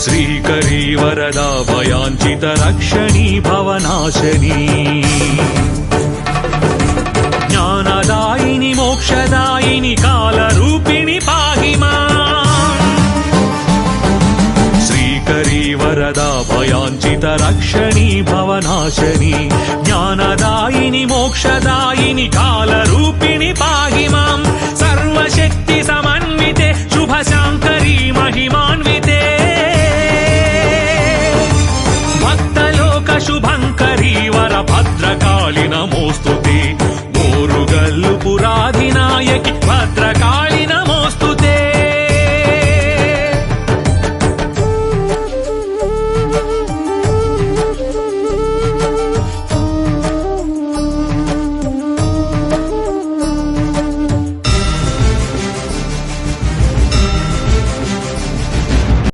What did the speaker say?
श्रीकरी वरदा भयाञ्चित रक्षणी भवनाशनी ज्ञानदायिनी मोक्षदायिनी कालरूपिणी पाहि माम् श्रीकरी वरदा भयाञ्चित रक्षणी भवनाशनी ज्ञानदायिनी मोक्षदायिनी कालरूपिणी पाहि माम्